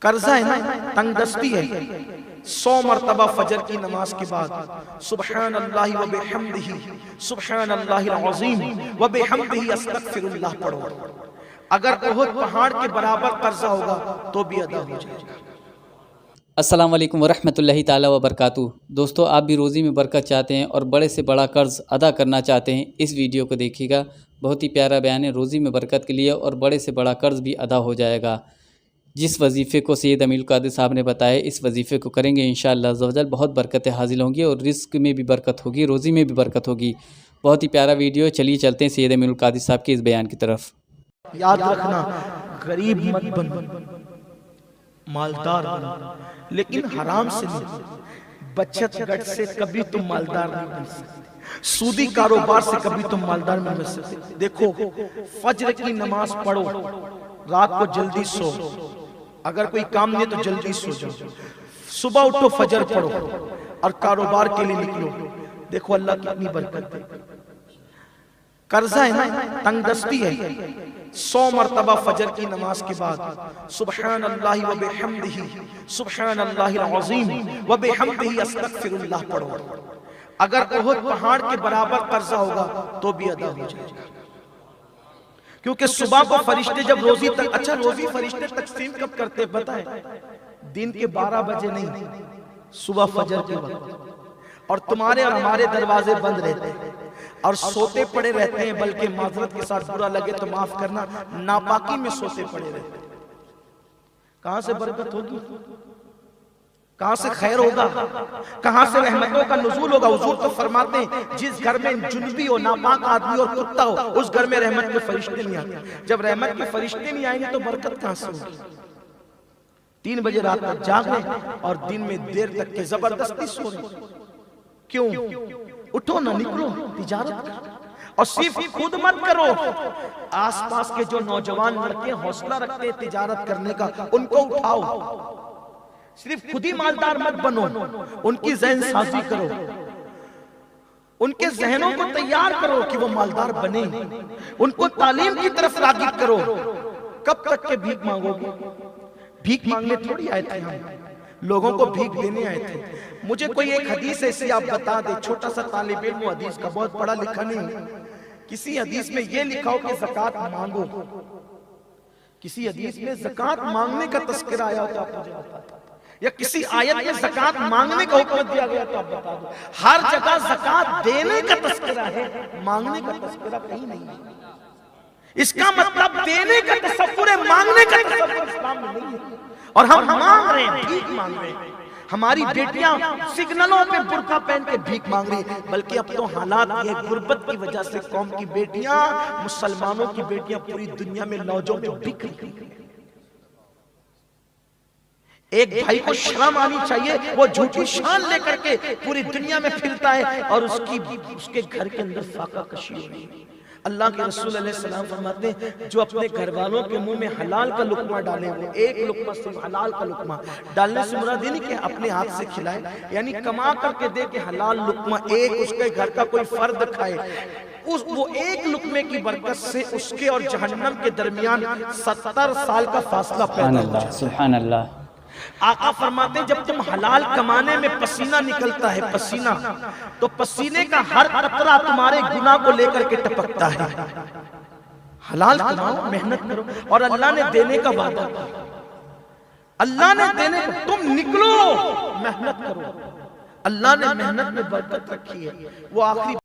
قرضہ ہے نا، تنگ دستی ہے، 100 مرتبہ فجر کی نماز کے بعد سبحان اللہ و بحمدہ سبحان اللہ العظیم و بحمدہ استغفر اللہ پڑھو. اگر احد پہاڑ کے برابر قرضہ ہوگا تو بھی ادا ہو جائے گا. السلام علیکم ورحمۃ اللہ تعالیٰ وبرکاتہ. دوستو، آپ بھی روزی میں برکت چاہتے ہیں اور بڑے سے بڑا قرض ادا کرنا چاہتے ہیں، اس ویڈیو کو دیکھیے گا. بہت ہی پیارا بیان ہے روزی میں برکت کے لیے، اور بڑے سے بڑا قرض بھی ادا ہو جائے گا. جس وظیفے کو سید امیر القادری صاحب نے بتایا، اس وظیفے کو کریں گے انشاءاللہ عزوجل بہت برکتیں حاصل ہوں گی، اور رزق میں بھی برکت ہوگی، روزی میں بھی برکت ہوگی. بہت ہی پیارا ویڈیو. چلیے چلتے ہیں سید امیر القادری صاحب کے اس بیان کی طرف. یاد رکھنا، غریب مت بن، مالدار بن، لیکن حرام سے نہیں. بچت گٹ سے کبھی تم مالدار نہیں بن سکتے، سودی کاروبار سے کبھی تم مالدار نہیں بن سکتے. دیکھو، فجر کی نماز پڑھو، رات کو جلدی سو، اگر کوئی کام نہیں تو جلدی سو جاؤ، صبح اٹھو فجر پڑھو اور کاروبار کے لیے نکلو. دیکھو اللہ کتنی برکت ہے. قرضہ ہے نا، تنگ دستی ہے، 100 مرتبہ فجر کی نماز کے بعد سبحان اللہ و بحمدہ سبحان اللہ العظیم و بحمدہ استغفر اللہ پڑھو. اگر احد پہاڑ کے برابر قرضہ ہوگا تو بھی ادا ہو جائے گا. کیونکہ صبح کو فرشتے جب روزی اچھا روزی فرشتے تقسیم کب کرتے بتائیں؟ دن کے 12 بجے نہیں، صبح فجر کے وقت. اور تمہارے اور ہمارے دروازے بند رہتے ہیں اور سوتے پڑے رہتے ہیں، بلکہ معذرت کے ساتھ برا لگے تو معاف کرنا، ناپاکی میں سوتے پڑے رہتے ہیں. کہاں سے برکت ہوگی؟ کہاں سے خیر ہوگا؟ کہاں سے رحمتوں کا نزول ہوگا؟ حضور تو فرماتے ہیں جس گھر میں جنبی ہو، ناپاک آدمی اور کتا ہو، اس گھر میں رحمت کے فرشتے نہیں آتے. جب رحمت کے فرشتے نہیں آئیں گے تو برکت کہاں سے ہوگی؟ 3 بجے رات تک جاگ رہے اور دن میں دیر تک کے زبردستی سو رہے. کیوں؟ اٹھو نہ، نکلو تجارت کرو، اور صرف خود مت کرو. آس پاس کے جو نوجوان لڑکے حوصلہ رکھتے ہیں تجارت کرنے کا، ان کو اٹھاؤ. صرف خود ہی مالدار مت بنو، ان کی ذہن سازی کرو، ان کے ذہنوں کو تیار کرو کہ وہ مالدار بنے، ان کو تعلیم کی طرف راغب کرو. کب تک کے بھیک مانگو گے؟ بھیک مانگنے تھوڑی آئے تھے ہم، لوگوں کو بھیک دینے آئے تھے. مجھے کوئی ایک حدیث ایسی آپ بتا دے، چھوٹا سا طالب علم حدیث کا، بہت پڑھا لکھا نہیں، کسی حدیث میں یہ لکھا ہو کہ زکوٰۃ مانگو. کسی حدیث میں زکوٰۃ مانگنے کا تذکرہ آیا ہو تو آپ مجھے بتا دو، یا کسی آیت میں زکوٰۃ مانگنے کا حکم دیا گیا تو آپ بتا دو. ہر جگہ زکوٰۃ دینے کا تذکرہ ہے، مانگنے کا تذکرہ کہیں نہیں ہے. اس کا مطلب دینے کا تصور ہے، مانگنے کا تصور اسلام میں نہیں ہے. اور ہم مانگ رہے ہیں، بھیک مانگ رہے ہیں. ہماری بیٹیاں سگنلوں پہ برقع پہن کے بھیک مانگ رہی ہیں. بلکہ اب تو حالات یہ غربت کی وجہ سے قوم کی بیٹیاں، مسلمانوں کی بیٹیاں پوری دنیا میں لوجوں میں بک رہی ہیں. ایک بھائی کو شرم آنی چاہیے، وہ جھوٹی شان لے کر کے پوری دنیا میں پھرتا ہے اور اس کے گھر کے اندر فاقہ کشی ہو رہی ہے. اللہ کے رسول علیہ السلام فرماتے ہیں جو اپنے گھر والوں کے منہ میں حلال کا لقمہ ڈالے، وہ ایک لقمہ صرف حلال کا لقمہ ڈالنے سے مراد یہ نہیں کہ اپنے ہاتھ سے کھلائے، یعنی کما کر کے دے کہ حلال لقمہ ایک اس کے گھر کا کوئی فرد کھائے. وہ ایک لقمے کی برکت سے اس کے اور جہنم کے درمیان 70 سال کا فاصلہ پیدا ہو جائے. سبحان اللہ. آقا فرماتے ہیں جب تم حلال کمانے میں پسینہ نکلتا ہے، پسینہ، تو پسینے کا ہر قطرہ تمہارے گناہ کو لے کر کے ٹپکتا ہے. حلال کماؤ، محنت کرو، اور اللہ نے دینے کا وعدہ کیا. اللہ نے دینے کا، تم نکلو محنت کرو. اللہ نے محنت میں برکت رکھی ہے. وہ آخری